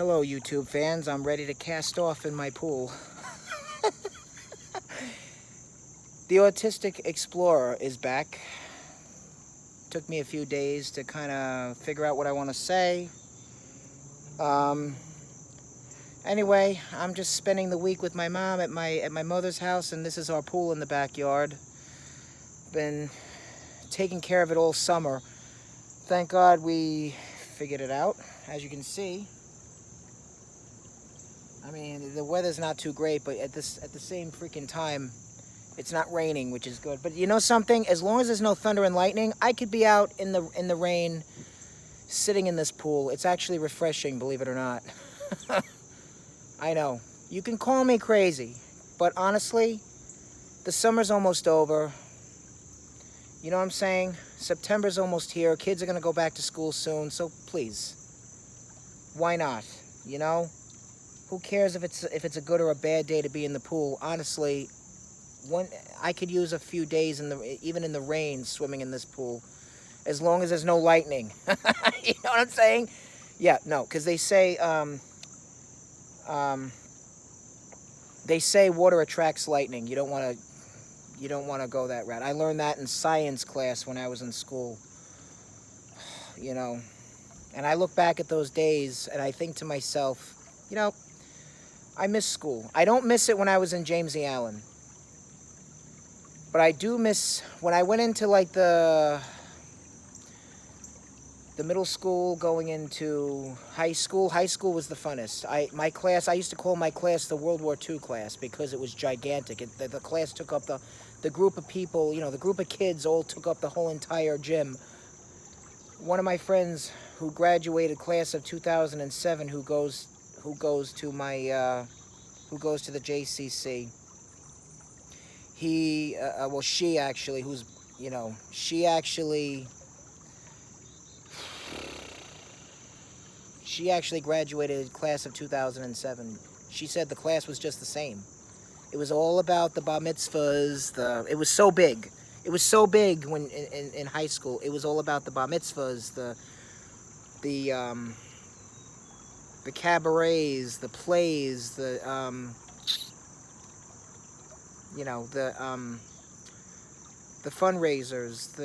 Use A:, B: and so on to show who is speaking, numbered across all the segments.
A: Hello, YouTube fans. I'm ready to cast off in my pool. The Autistic Explorer is back. Took me a few days to kind of figure out what I want to say. Anyway, I'm just spending the week with my mom at my mother's house, and this is our pool in the backyard. Been taking care of it all summer. Thank God we figured it out, as you can see. I mean, the weather's not too great, but at the same freaking time, it's not raining, which is good. But you know something? As long as there's no thunder and lightning, I could be out in the rain, sitting in this pool. It's actually refreshing, believe it or not. I know. You can call me crazy, but honestly, the summer's almost over. You know what I'm saying? September's almost here. Kids are going to go back to school soon, so please, why not? You know? Who cares if it's a good or a bad day to be in the pool? Honestly, I could use a few days even in the rain swimming in this pool, as long as there's no lightning. You know what I'm saying? Yeah, no, because they say water attracts lightning. You don't want to go that route. I learned that in science class when I was in school. You know, and I look back at those days and I think to myself, you know, I miss school. I don't miss it when I was in James E. Allen. But I do miss when I went into like the middle school going into high school. High school was the funnest. I used to call my class the World War II class because it was gigantic. The class took up the group of people, you know, the group of kids all took up the whole entire gym. One of my friends who graduated class of 2007 who goes to the JCC. She actually graduated class of 2007. She said the class was just the same. It was all about the bar mitzvahs. It was so big. It was so big when in high school. It was all about the bar mitzvahs, the cabarets, the plays, the fundraisers,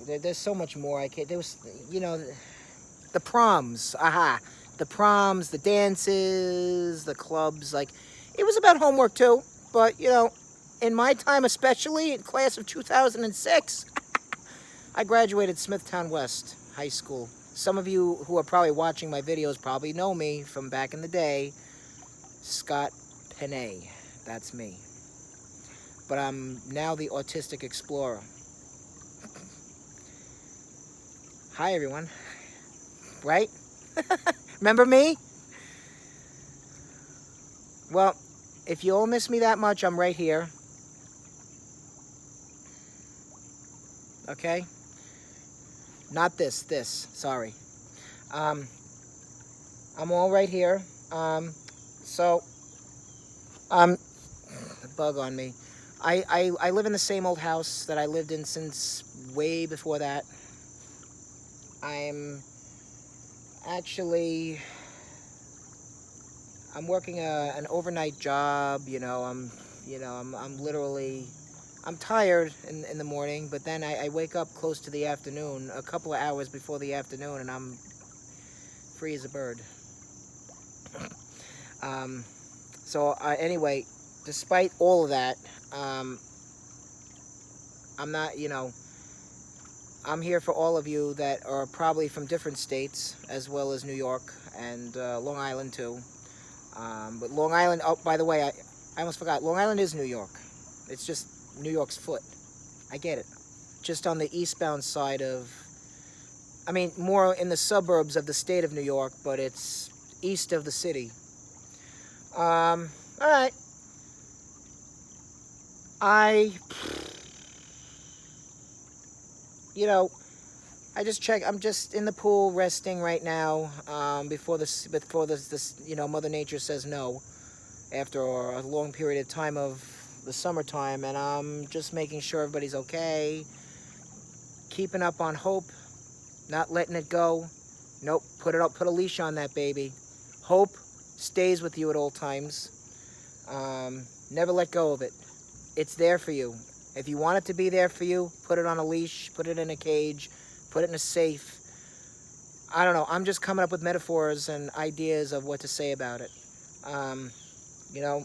A: there's so much more. There was, the proms, the proms, the dances, the clubs. Like, it was about homework too, but in my time, especially in class of 2006, I graduated Smithtown West High School. Some of you who are probably watching my videos probably know me from back in the day. Scott Panay, that's me. But I'm now the Autistic Explorer. Hi, everyone. Right? Remember me? Well, if you all miss me that much, I'm right here. Okay? Not this, sorry. I'm all right here. The bug on me. I live in the same old house that I lived in since way before that. I'm working an overnight job. I'm tired in the morning, but then I wake up close to the afternoon, a couple of hours before the afternoon, and I'm free as a bird. Anyway, despite all of that, I'm not, I'm here for all of you that are probably from different states, as well as New York and Long Island too. But Long Island, oh, by the way, I almost forgot, Long Island is New York. It's just New York's foot. I get it. Just on the eastbound side more in the suburbs of the state of New York, but it's east of the city. All right. I just checked. I'm just in the pool resting right now. Before this, Mother Nature says no, after a long period of time of the summertime, and I'm just making sure everybody's okay. keeping up on hope, not letting it go. Nope, put it up, put a leash on that baby. Hope stays with you at all times. Never let go of it. It's there for you. If you want it to be there for you, put it on a leash, put it in a cage, put it in a safe. I don't know. I'm just coming up with metaphors and ideas of what to say about it. You know,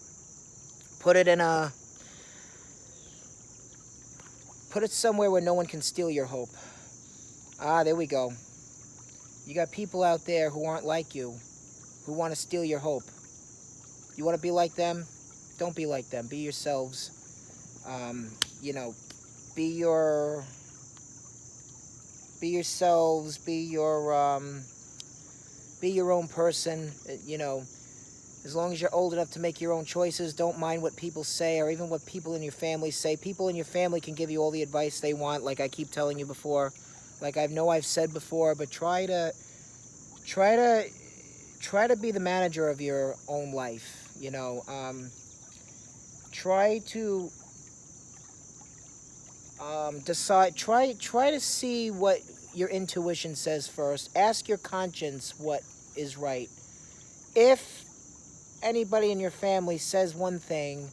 A: put it somewhere where no one can steal your hope. There we go. You got people out there who aren't like you, who want to steal your hope. You want to be like them? Don't be like them. Be yourselves. You know, be yourselves. Be your own person. You know, as long as you're old enough to make your own choices, don't mind what people say or even what people in your family say. People in your family can give you all the advice they want, like I keep telling you before. Like I've said before, but try to be the manager of your own life. You know, try to decide. Try to see what your intuition says first. Ask your conscience what is right. If anybody in your family says one thing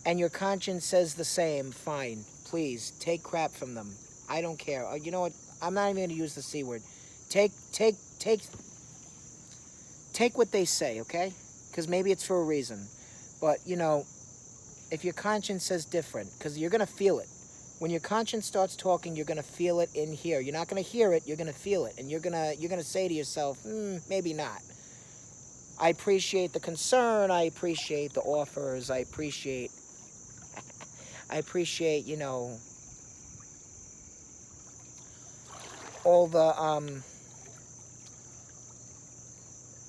A: and your conscience says the same, fine. Please take crap from them. I don't care. You know what? I'm not even going to use the C word. Take what they say, okay? Because maybe it's for a reason. But, you know, if your conscience says different, because you're going to feel it. When your conscience starts talking, you're going to feel it in here. You're not going to hear it, you're going to feel it. And you're going to say to yourself, maybe not. I appreciate the concern. I appreciate the offers. I appreciate, you know, all the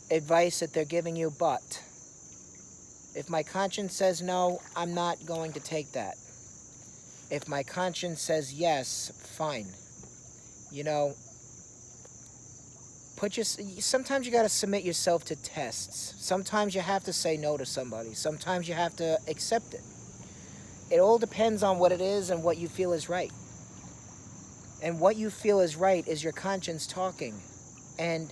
A: advice that they're giving you, but if my conscience says no, I'm not going to take that. If my conscience says yes, fine. You know, sometimes you got to submit yourself to tests. Sometimes you have to say no to somebody. Sometimes you have to accept it. It all depends on what it is and what you feel is right. And what you feel is right is your conscience talking. And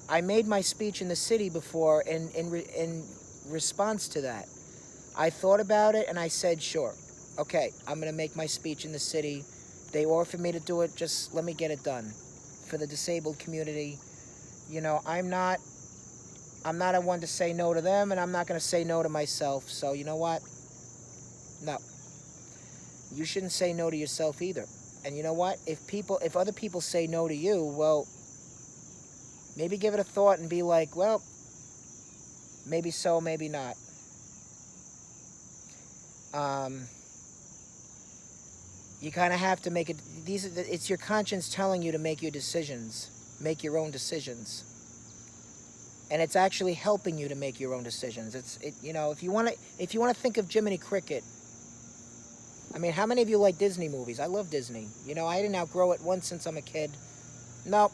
A: I made my speech in the city before in response to that. I thought about it and I said, sure, okay, I'm going to make my speech in the city. They offered me to do it, just let me get it done. For the disabled community, you know, I'm not a one to say no to them, and I'm not going to say no to myself. So you know what? No. You shouldn't say no to yourself either. And you know what? If other people say no to you, well, maybe give it a thought and be like, well, maybe so, maybe not. You kind of have to make it. It's your conscience telling you to make your decisions, make your own decisions, and it's actually helping you to make your own decisions. You know, if you want to think of Jiminy Cricket. I mean, how many of you like Disney movies? I love Disney. You know, I didn't outgrow it once since I'm a kid. Nope.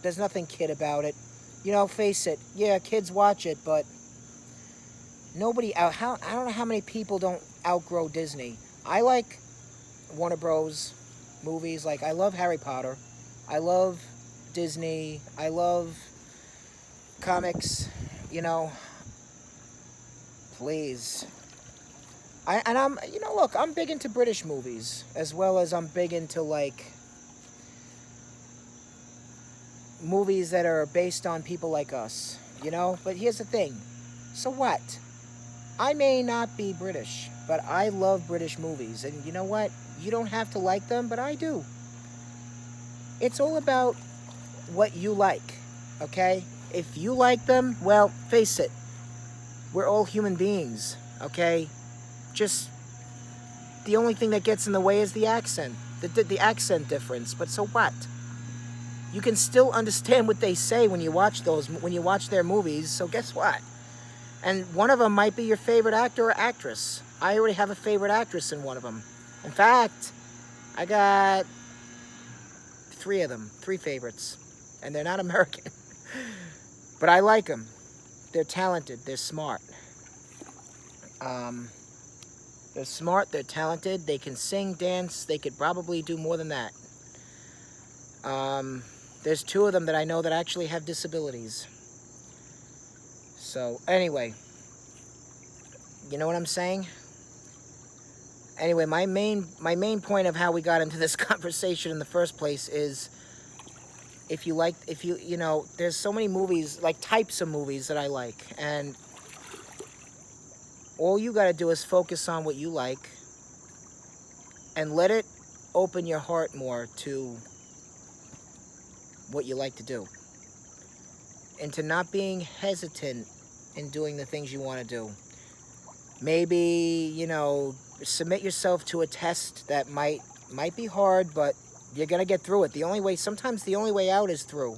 A: There's nothing kid about it. You know, face it. Yeah, kids watch it, but nobody I don't know how many people don't outgrow Disney. I like Warner Bros. Movies. Like, I love Harry Potter. I love Disney. I love comics. You know, please. Look, I'm big into British movies, as well as I'm big into, like, movies that are based on people like us, you know? But here's the thing. So what? I may not be British, but I love British movies. And you know what? You don't have to like them, but I do. It's all about what you like, okay? If you like them, well, face it. We're all human beings, okay? Just the only thing that gets in the way is the accent, the accent difference. But so what? You can still understand what they say when you watch their movies. So guess what? And one of them might be your favorite actor or actress. I already have a favorite actress in one of them. In fact, I got 3 of them, 3 favorites, and they're not American. But I like them. They're talented. They're smart. They're smart, they're talented, they can sing, dance, they could probably do more than that. There's two of them that I know that actually have disabilities. So, anyway, you know what I'm saying? Anyway, my main point of how we got into this conversation in the first place is, you know, there's so many movies, like types of movies that I like, and all you got to do is focus on what you like and let it open your heart more to what you like to do, and to not being hesitant in doing the things you want to do. Maybe, you know, submit yourself to a test that might be hard, but you're gonna get through it. Sometimes the only way out is through.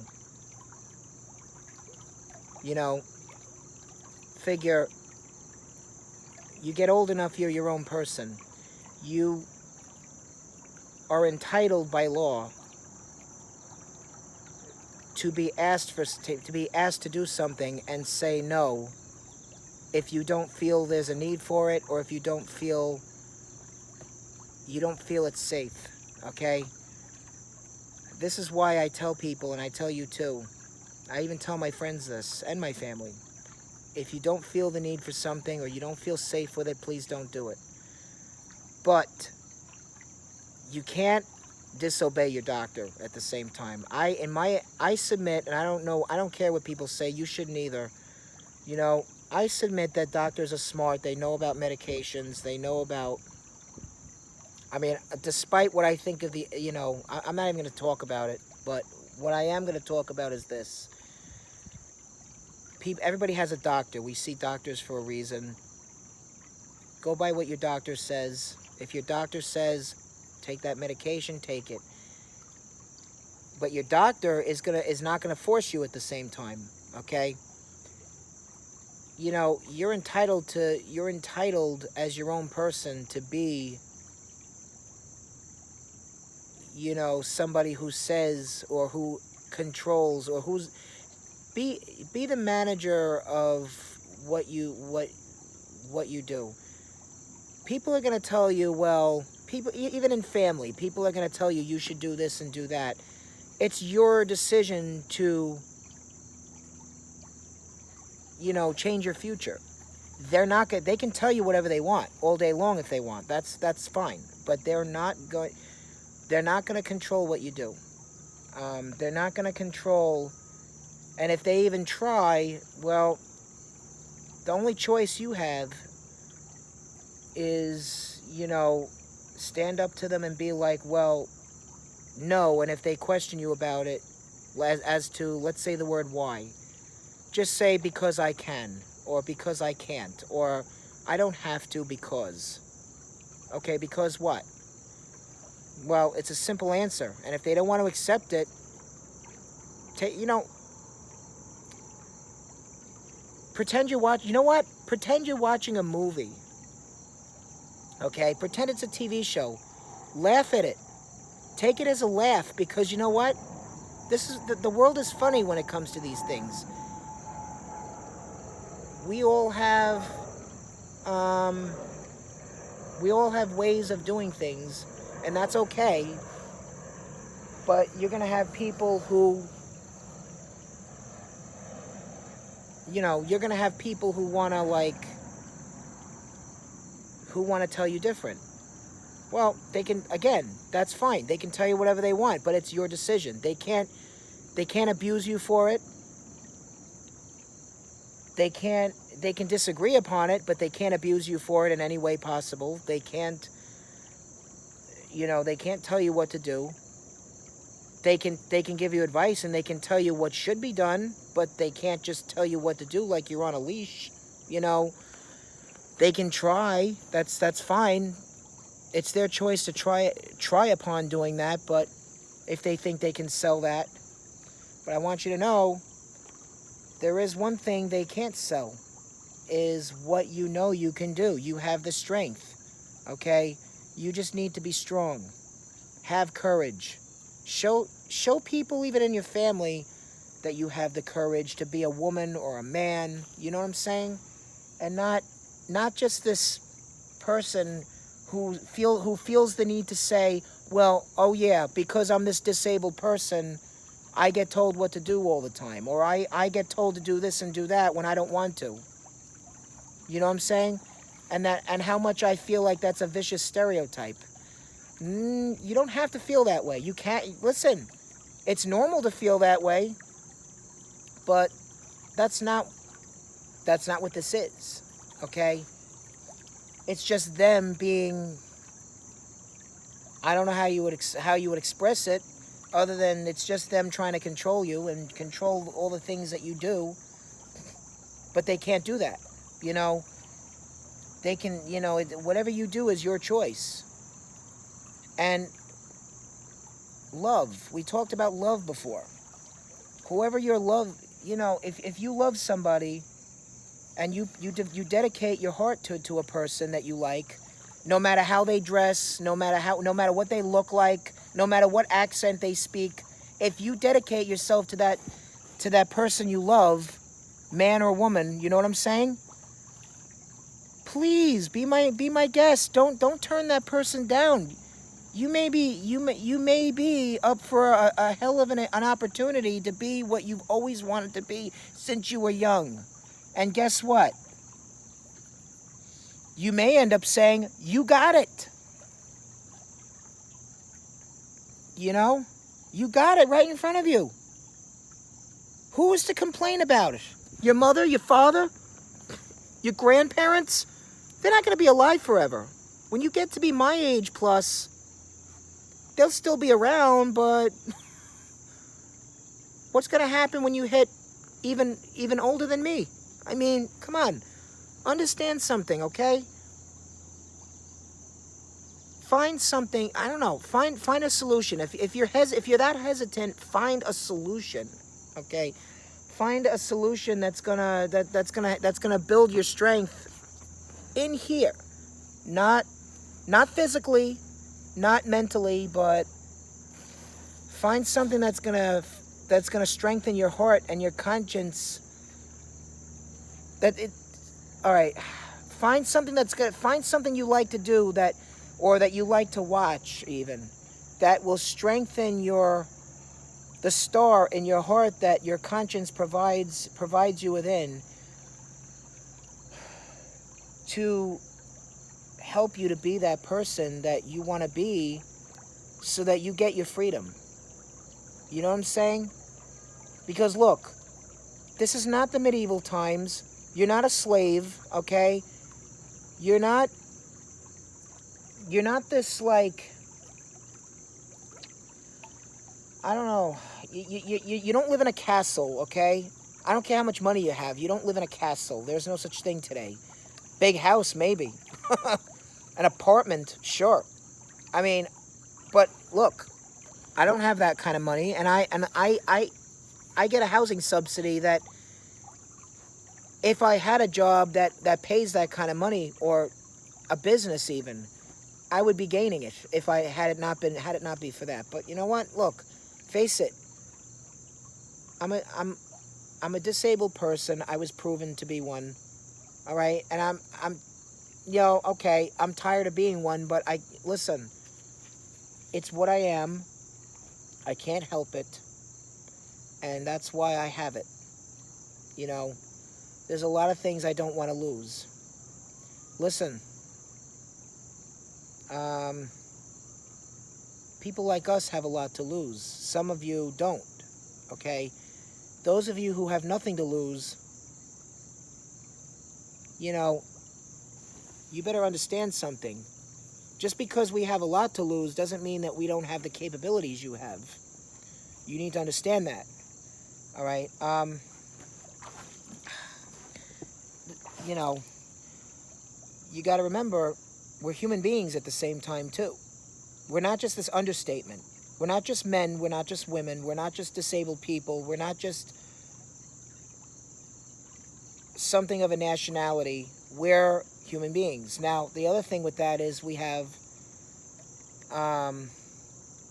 A: You know, figure, you get old enough, you're your own person. You are entitled by law to be asked to do something and say no if you don't feel there's a need for it, or if you don't feel it's safe. Okay? This is why I tell people, and I tell you too, I even tell my friends this, and my family, if you don't feel the need for something, or you don't feel safe with it, please don't do it. But you can't disobey your doctor at the same time. I submit, and I don't care what people say, you shouldn't either. You know, I submit that doctors are smart, they know about medications, they know about, I mean, despite what I think of the, you know, I'm not even going to talk about it, but what I am going to talk about is this. Everybody has a doctor. We see doctors for a reason. Go by what your doctor says. If your doctor says, take that medication, take it. But your doctor is not gonna force you at the same time, okay? You know, you're entitled as your own person to be, you know, somebody who says, or who controls, or be the manager of what you do. People are going to tell you, well, even in family, people are going to tell you you should do this and do that. It's your decision to, you know, change your future. They can tell you whatever they want all day long if they want. That's fine. But they're not going to control what you do. They're not going to control, and if they even try, well, the only choice you have is, you know, stand up to them and be like, well, no. And if they question you about it, as to, let's say the word why, just say because I can, or because I can't, or I don't have to because. Okay, because what? Well, it's a simple answer. And if they don't want to accept it, you know, pretend you're watching, you know what? Pretend you're watching a movie. Okay, pretend it's a TV show. Laugh at it. Take it as a laugh, because you know what? The world is funny when it comes to these things. We all have ways of doing things, and that's okay. But you're gonna have people who, you know, you're gonna have people who wanna tell you different. Well, they can, again, that's fine. They can tell you whatever they want, but it's your decision. They can't abuse you for it. They can disagree upon it, but they can't abuse you for it in any way possible. They can't, you know, they can't tell you what to do. They can give you advice, and they can tell you what should be done, but they can't just tell you what to do like you're on a leash. You know, they can try. That's fine. It's their choice to try upon doing that, but if they think they can sell that. But I want you to know, there is one thing they can't sell, is what you know you can do. You have the strength, okay? You just need to be strong. Have courage. Show people, even in your family, that you have the courage to be a woman or a man, you know what I'm saying? And not just this person who feels the need to say, well, oh yeah, because I'm this disabled person, I get told what to do all the time, or I get told to do this and do that when I don't want to. You know what I'm saying? And how much I feel like that's a vicious stereotype. You don't have to feel that way. You can't, listen, it's normal to feel that way, but that's not what this is, okay? It's just them being, I don't know how you would express it, other than it's just them trying to control you and control all the things that you do, but they can't do that, you know? They can, you know, whatever you do is your choice. And love, we talked about love before. Whoever your love, you know, if you love somebody and you dedicate your heart to a person that you like, no matter how they dress, no matter what they look like, no matter what accent they speak, if you dedicate yourself to that person you love, man or woman, you know what I'm saying? Please be my guest. Don't turn that person down. You may be up for a hell of an opportunity to be what you've always wanted to be since you were young. And guess what? You may end up saying, you got it. You know? You got it right in front of you. Who is to complain about it? Your mother, your father, your grandparents? They're not going to be alive forever. When you get to be my age plus, they'll still be around, but what's going to happen when you hit even older than me? I mean, come on. Understand something, okay? Find something, I don't know, find a solution. If you're that hesitant, find a solution, okay? Find a solution that's gonna build your strength in here. Not physically, not mentally, but find something that's gonna strengthen your heart and your conscience. All right. Find something you like to do that you like to watch even, that will strengthen the star in your heart that your conscience provides you within, to help you to be that person that you want to be, so that you get your freedom. You know what I'm saying? Because look, this is not the medieval times. You're not a slave, okay? You're not this, like, I don't know. You don't live in a castle, okay? I don't care how much money you have. You don't live in a castle. There's no such thing today. Big house, maybe. An apartment, sure. I mean, but look, I don't have that kind of money, and I get a housing subsidy that, if I had a job that pays that kind of money, or a business even, I would be gaining it if had it not be for that. But you know what? Look, face it. I'm a disabled person. I was proven to be one. All right, and okay, I'm tired of being one, but listen. It's what I am. I can't help it, and that's why I have it. You know, there's a lot of things I don't want to lose. Listen. People like us have a lot to lose. Some of you don't, okay? Those of you who have nothing to lose, you know, you better understand something. Just because we have a lot to lose doesn't mean that we don't have the capabilities you have. You need to understand that, all right? You know, you got to remember, we're human beings at the same time, too. We're not just this understatement. We're not just men. We're not just women. We're not just disabled people. We're not just something of a nationality. We're human beings. Now, the other thing with that is we have